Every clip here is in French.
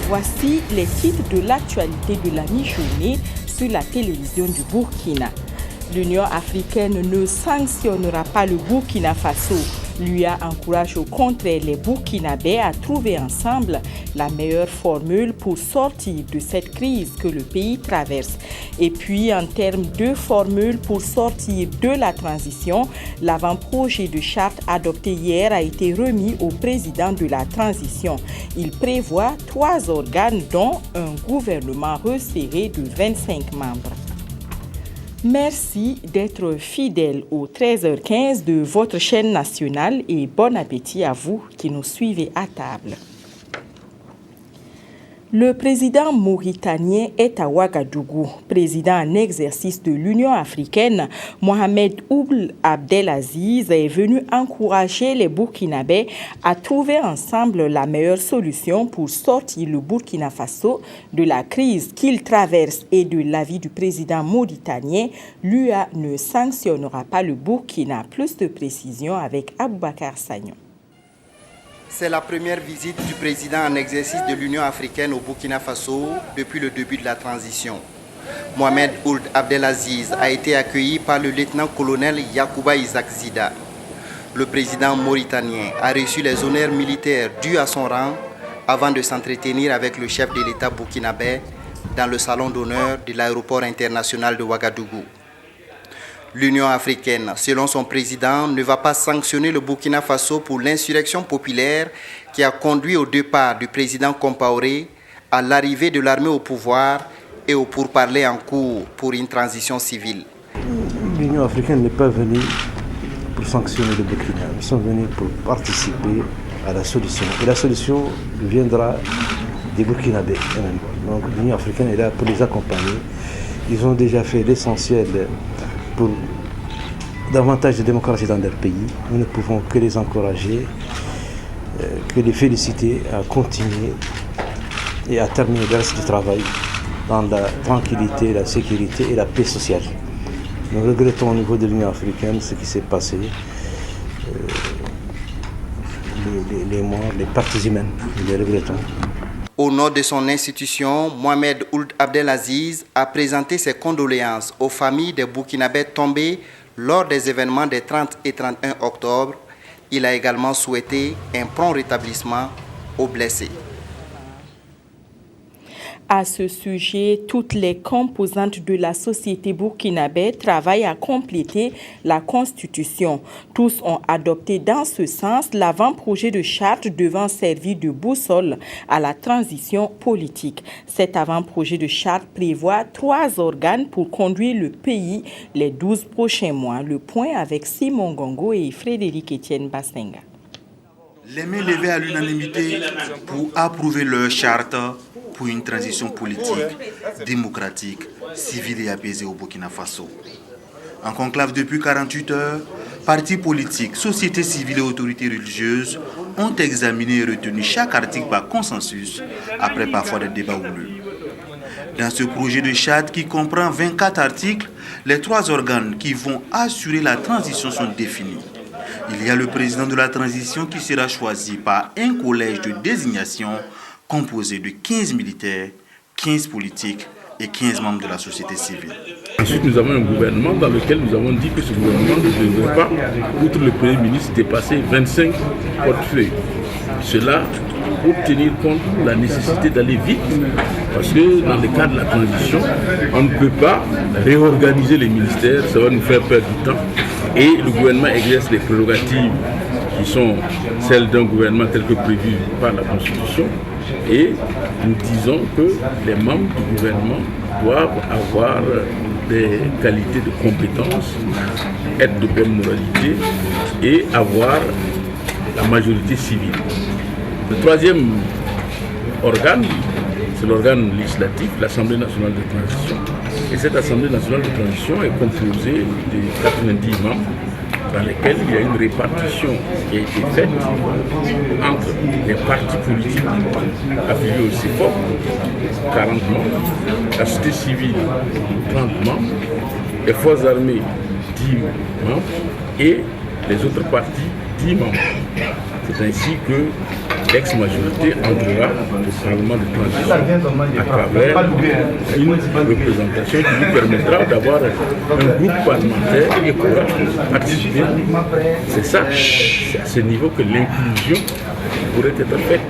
voici les titres de l'actualité de la mi-journée sur la télévision du Burkina. L'Union africaine ne sanctionnera pas le Burkina Faso. L'UA encourage au contraire les Burkinabés à trouver ensemble la meilleure formule pour sortir de cette crise que le pays traverse. Et puis, en termes de formule pour sortir de la transition, l'avant-projet de charte adopté hier a été remis au président de la transition. Il prévoit 3 organes, dont un gouvernement resserré de 25 membres. Merci d'être fidèle au 13h15 de votre chaîne nationale et bon appétit à vous qui nous suivez à table. Le président mauritanien est à Ouagadougou. Président en exercice de l'Union africaine, Mohamed Ould Abdelaziz est venu encourager les Burkinabés à trouver ensemble la meilleure solution pour sortir le Burkina Faso de la crise qu'il traverse. Et de l'avis du président mauritanien, l'UA ne sanctionnera pas le Burkina. Plus de précisions avec Aboubakar Sagnon. C'est la première visite du président en exercice de l'Union africaine au Burkina Faso depuis le début de la transition. Mohamed Ould Abdelaziz a été accueilli par le lieutenant-colonel Yacouba Isaac Zida. Le président mauritanien a reçu les honneurs militaires dus à son rang avant de s'entretenir avec le chef de l'État burkinabé dans le salon d'honneur de l'aéroport international de Ouagadougou. L'Union africaine, selon son président, ne va pas sanctionner le Burkina Faso pour l'insurrection populaire qui a conduit au départ du président Compaoré, à l'arrivée de l'armée au pouvoir et au pourparlers en cours pour une transition civile. L'Union africaine n'est pas venue pour sanctionner le Burkina, ils sont venus pour participer à la solution. Et la solution viendra des Burkinabés eux-mêmes. Donc l'Union africaine est là pour les accompagner. Ils ont déjà fait l'essentiel pour davantage de démocratie dans leur pays. Nous ne pouvons que les encourager, que les féliciter à continuer et à terminer le reste du travail dans la tranquillité, la sécurité et la paix sociale. Nous regrettons au niveau de l'Union africaine ce qui s'est passé, les morts, les pertes humaines, nous les regrettons. Au nom de son institution, Mohamed Ould Abdelaziz a présenté ses condoléances aux familles des Burkinabés tombés lors des événements des 30 et 31 octobre. Il a également souhaité un prompt rétablissement aux blessés. À ce sujet, toutes les composantes de la société burkinabé travaillent à compléter la Constitution. Tous ont adopté dans ce sens l'avant-projet de charte devant servir de boussole à la transition politique. Cet avant-projet de charte prévoit 3 organes pour conduire le pays les 12 prochains mois. Le point avec Simon Gongo et Frédéric Etienne Bassenga. Les mains levées à l'unanimité pour approuver leur charte pour une transition politique, démocratique, civile et apaisée au Burkina Faso. En conclave depuis 48 heures, partis politiques, sociétés civiles et autorités religieuses ont examiné et retenu chaque article par consensus, après parfois des débats houleux. Dans ce projet de charte qui comprend 24 articles, les 3 organes qui vont assurer la transition sont définis. Il y a le président de la transition qui sera choisi par un collège de désignation composé de 15 militaires, 15 politiques et 15 membres de la société civile. Ensuite, nous avons un gouvernement dans lequel nous avons dit que ce gouvernement ne devrait pas, outre le Premier ministre, dépasser 25 portefeuilles. Cela pour tenir compte de la nécessité d'aller vite, parce que dans le cadre de la transition, on ne peut pas réorganiser les ministères, ça va nous faire perdre du temps. Et le gouvernement exerce les prérogatives qui sont celles d'un gouvernement tel que prévu par la Constitution. Et nous disons que les membres du gouvernement doivent avoir des qualités de compétence, être de bonne moralité et avoir la majorité civile. Le 3e organe, c'est l'organe législatif, l'Assemblée nationale de transition. Et cette Assemblée nationale de transition est composée de 90 membres dans lesquels il y a une répartition qui a été faite entre les partis politiques affiliés au CEPOP, 40 membres, la société civile, 30 membres, les forces armées, 10 membres, et les autres partis, 10 membres. C'est ainsi que l'ex-majorité entrera au Parlement de transition à travers une représentation qui lui permettra d'avoir un groupe parlementaire et pourra participer. C'est ça, c'est à ce niveau que l'inclusion pourrait être faite.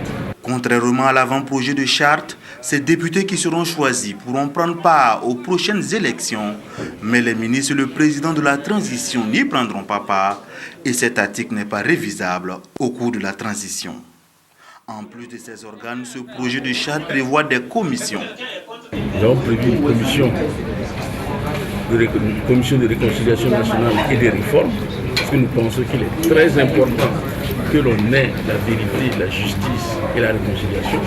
Contrairement à l'avant-projet de charte, ces députés qui seront choisis pourront prendre part aux prochaines élections, mais les ministres et le président de la transition n'y prendront pas part et cet article n'est pas révisable au cours de la transition. En plus de ces organes, ce projet de charte prévoit des commissions. Nous avons prévu une commission de réconciliation nationale et des réformes, parce que nous pensons qu'il est très important que l'on ait la vérité, la justice et la réconciliation,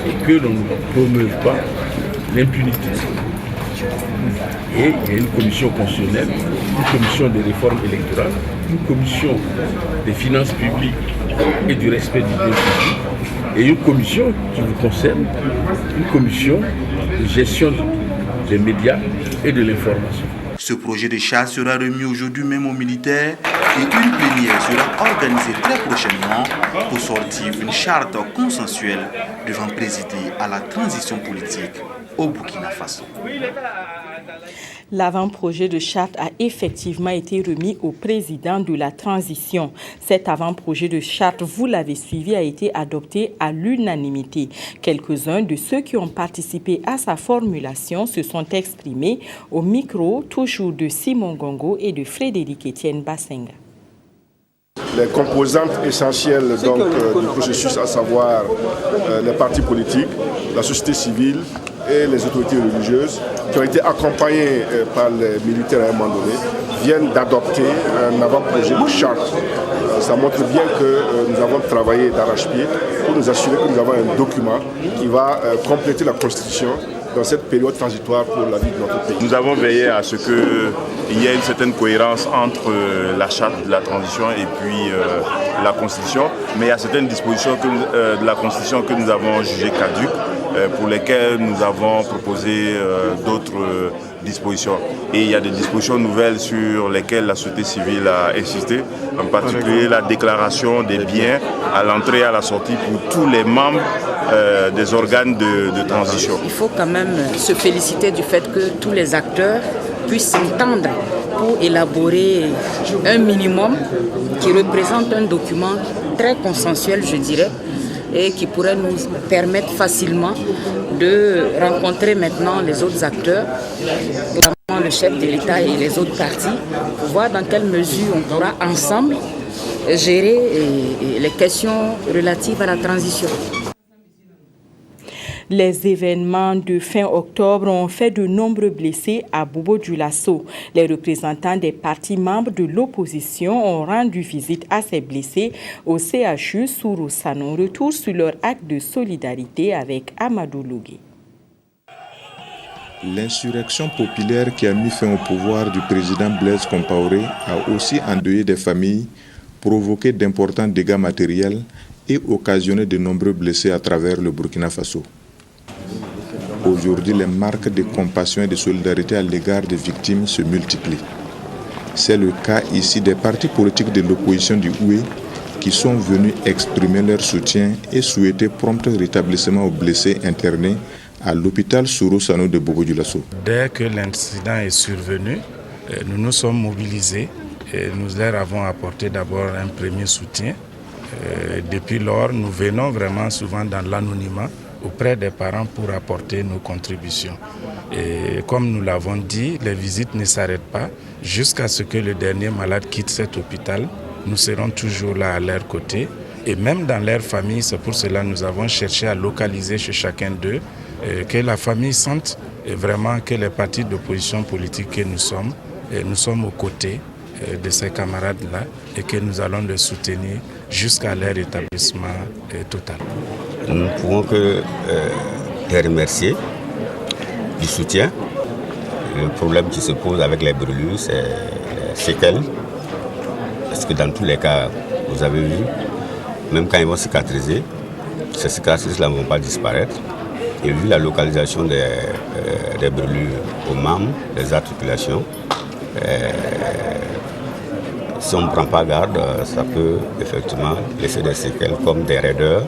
et que l'on ne promeuve pas l'impunité. Et il y a une commission constitutionnelle, une commission de réforme électorale, une commission des finances publiques et du respect du bien public, et une commission qui vous concerne, une commission de gestion des médias et de l'information. Ce projet de charte sera remis aujourd'hui même aux militaires et une plénière sera organisée très prochainement pour sortir une charte consensuelle devant présider à la transition politique au Burkina Faso. L'avant-projet de charte a effectivement été remis au président de la transition. Cet avant-projet de charte, vous l'avez suivi, a été adopté à l'unanimité. Quelques-uns de ceux qui ont participé à sa formulation se sont exprimés au micro, toujours de Simon Gongo et de Frédéric Etienne Bassenga. Les composantes essentielles du processus, à savoir les partis politiques, la société civile et les autorités religieuses, qui ont été accompagnées par les militaires à un moment donné, viennent d'adopter un avant-projet de charte. Ça montre bien que nous avons travaillé d'arrache-pied pour nous assurer que nous avons un document qui va compléter la Constitution dans cette période transitoire pour la vie de notre pays. Nous avons veillé à ce qu'il y ait une certaine cohérence entre la charte de la transition et puis la Constitution, mais il y a certaines dispositions de la Constitution que nous avons jugées caduques, pour lesquelles nous avons proposé d'autres dispositions. Et il y a des dispositions nouvelles sur lesquelles la société civile a insisté, en particulier la déclaration des biens à l'entrée et à la sortie pour tous les membres des organes de transition. Il faut quand même se féliciter du fait que tous les acteurs puissent s'entendre pour élaborer un minimum qui représente un document très consensuel, je dirais, et qui pourrait nous permettre facilement de rencontrer maintenant les autres acteurs, notamment le chef de l'État et les autres partis, pour voir dans quelle mesure on pourra ensemble gérer les questions relatives à la transition. Les événements de fin octobre ont fait de nombreux blessés à Bobo-Dioulasso. Les représentants des partis membres de l'opposition ont rendu visite à ces blessés au CHU Sourou-Sanon. Retour sur leur acte de solidarité avec Amadou Lougué. L'insurrection populaire qui a mis fin au pouvoir du président Blaise Compaoré a aussi endeuillé des familles, provoqué d'importants dégâts matériels et occasionné de nombreux blessés à travers le Burkina Faso. Aujourd'hui, les marques de compassion et de solidarité à l'égard des victimes se multiplient. C'est le cas ici des partis politiques de l'opposition du Houé qui sont venus exprimer leur soutien et souhaiter prompt rétablissement aux blessés internés à l'hôpital Sourou-Sanon de Bobo-Dioulasso. Dès que l'incident est survenu, nous nous sommes mobilisés et nous leur avons apporté d'abord un premier soutien. Depuis lors, nous venons vraiment souvent dans l'anonymat auprès des parents pour apporter nos contributions. Et comme nous l'avons dit, les visites ne s'arrêtent pas jusqu'à ce que le dernier malade quitte cet hôpital. Nous serons toujours là à leur côté et même dans leur famille. C'est pour cela que nous avons cherché à localiser chez chacun d'eux que la famille sente vraiment que les partis d'opposition politique que nous sommes aux côtés de ces camarades-là et que nous allons les soutenir jusqu'à leur établissement total. Nous ne pouvons que les remercier du soutien. Le problème qui se pose avec les brûlures, c'est les séquelles. Parce que dans tous les cas, vous avez vu, même quand ils vont cicatriser, ces cicatrices-là ne vont pas disparaître. Et vu la localisation des brûlures aux membres, des articulations, Si on ne prend pas garde, ça peut effectivement laisser des séquelles comme des raideurs.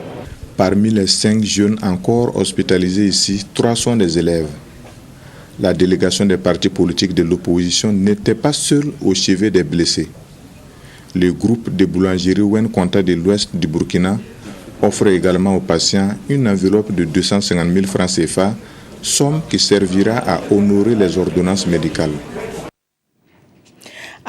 Parmi les 5 jeunes encore hospitalisés ici, 3 sont des élèves. La délégation des partis politiques de l'opposition n'était pas seule au chevet des blessés. Le groupe de boulangerie Wen Konta de l'ouest du Burkina offre également aux patients une enveloppe de 250 000 francs CFA, somme qui servira à honorer les ordonnances médicales.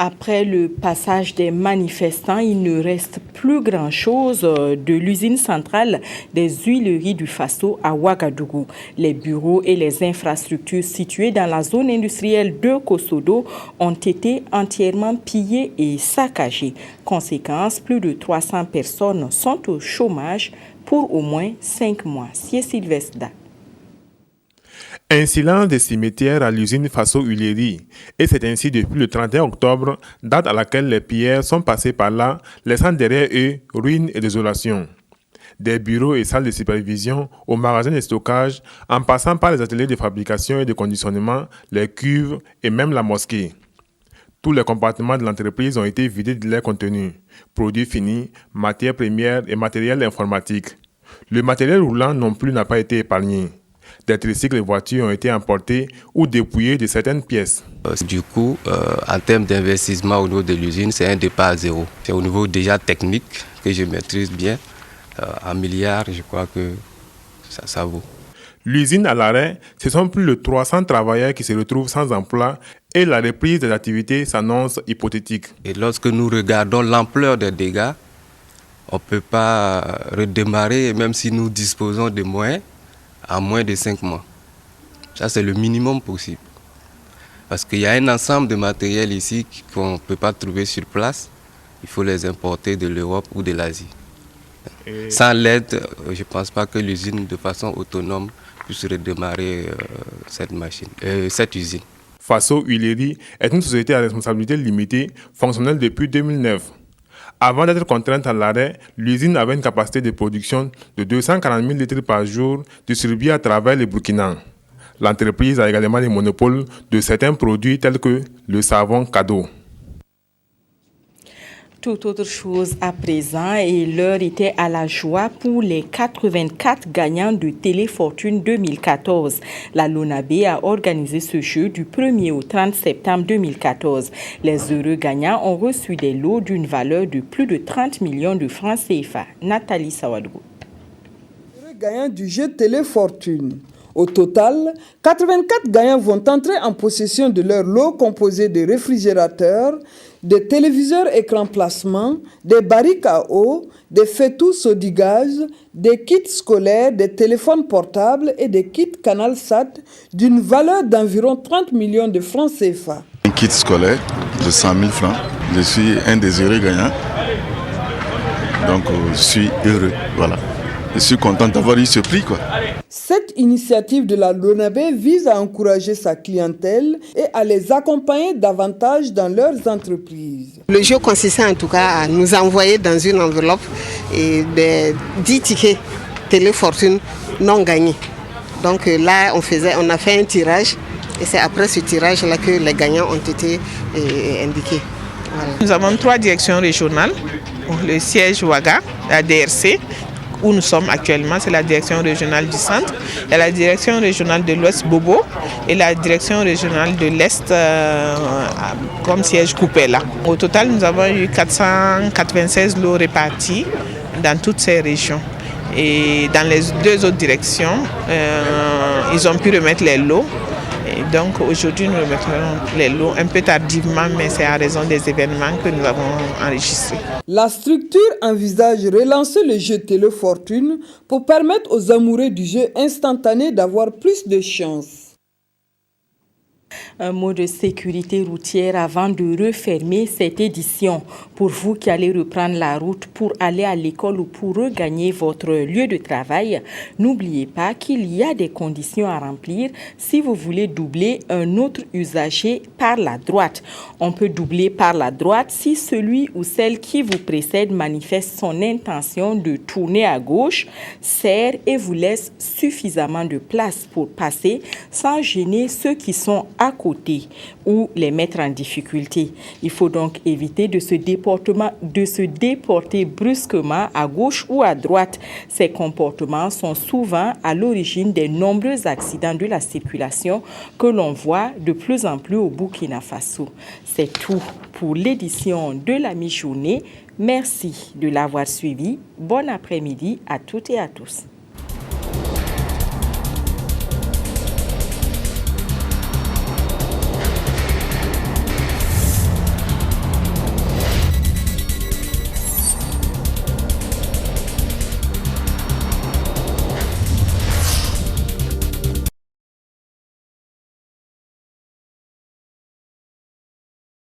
Après le passage des manifestants, il ne reste plus grand-chose de l'usine centrale des huileries du Faso à Ouagadougou. Les bureaux et les infrastructures situées dans la zone industrielle de Kosodo ont été entièrement pillés et saccagés. Conséquence, plus de 300 personnes sont au chômage pour au moins 5 mois. C'est Sylvestre. Un silence des cimetières à l'usine Faso Huileries. Et c'est ainsi depuis le 31 octobre, date à laquelle les pilleurs sont passés par là, laissant derrière eux ruines et désolation. Des bureaux et salles de supervision, aux magasins de stockage, en passant par les ateliers de fabrication et de conditionnement, les cuves et même la mosquée. Tous les compartiments de l'entreprise ont été vidés de leur contenu, produits finis, matières premières et matériel informatique. Le matériel roulant non plus n'a pas été épargné. Des tricycles et voitures ont été emportés ou dépouillés de certaines pièces. Du coup, en termes d'investissement au niveau de l'usine, c'est un départ à zéro. C'est au niveau déjà technique que je maîtrise bien. En milliards, je crois que ça vaut. L'usine à l'arrêt, ce sont plus de 300 travailleurs qui se retrouvent sans emploi et la reprise des activités s'annonce hypothétique. Et lorsque nous regardons l'ampleur des dégâts, on ne peut pas redémarrer, même si nous disposons de moyens, à moins de 5 mois. Ça, c'est le minimum possible. Parce qu'il y a un ensemble de matériel ici qu'on ne peut pas trouver sur place. Il faut les importer de l'Europe ou de l'Asie. Sans l'aide, je ne pense pas que l'usine, de façon autonome, puisse redémarrer cette usine. Faso Huileries est une société à responsabilité limitée, fonctionnelle depuis 2009. Avant d'être contrainte à l'arrêt, l'usine avait une capacité de production de 240 000 litres par jour distribués à travers le Burkina. L'entreprise a également le monopole de certains produits tels que le savon cadeau. Toute autre chose à présent et l'heure était à la joie pour les 84 gagnants de Téléfortune 2014. La LONABE a organisé ce jeu du 1er au 30 septembre 2014. Les heureux gagnants ont reçu des lots d'une valeur de plus de 30 millions de francs CFA. Nathalie Sawadou. Gagnants du jeu Téléfortune. Au total, 84 gagnants vont entrer en possession de leur lot composé de réfrigérateurs, des téléviseurs écran plasma, des barriques à eau, des fêtous Sodigas, des kits scolaires, des téléphones portables et des kits Canal Sat d'une valeur d'environ 30 millions de francs CFA. Un kit scolaire de 100 000 francs. Je suis un des heureux gagnants. Donc je suis heureux, voilà. Je suis content d'avoir eu ce prix, quoi. Cette initiative de la LONABE vise à encourager sa clientèle et à les accompagner davantage dans leurs entreprises. Le jeu consistait en tout cas à nous envoyer dans une enveloppe 10 tickets Téléfortune non gagnés. Donc là, on a fait un tirage et c'est après ce tirage-là que les gagnants ont été indiqués. Voilà. Nous avons 3 directions régionales. Le siège Ouaga, la DRC, où nous sommes actuellement, c'est la direction régionale du centre, il y a la direction régionale de l'ouest Bobo et la direction régionale de l'est comme siège Coupella. Au total, nous avons eu 496 lots répartis dans toutes ces régions. Et dans les 2 autres directions, ils ont pu remettre les lots. Et donc aujourd'hui, nous remettrons les lots un peu tardivement, mais c'est à raison des événements que nous avons enregistrés. La structure envisage relancer le jeu Téléfortune pour permettre aux amoureux du jeu instantané d'avoir plus de chance. Un mot de sécurité routière avant de refermer cette édition. Pour vous qui allez reprendre la route pour aller à l'école ou pour regagner votre lieu de travail, n'oubliez pas qu'il y a des conditions à remplir si vous voulez doubler un autre usager par la droite. On peut doubler par la droite si celui ou celle qui vous précède manifeste son intention de tourner à gauche, serre et vous laisse suffisamment de place pour passer sans gêner ceux qui sont à côté ou les mettre en difficulté. Il faut donc éviter de se déporter brusquement à gauche ou à droite. Ces comportements sont souvent à l'origine des nombreux accidents de la circulation que l'on voit de plus en plus au Burkina Faso. C'est tout pour l'édition de la mi-journée. Merci de l'avoir suivi. Bon après-midi à toutes et à tous.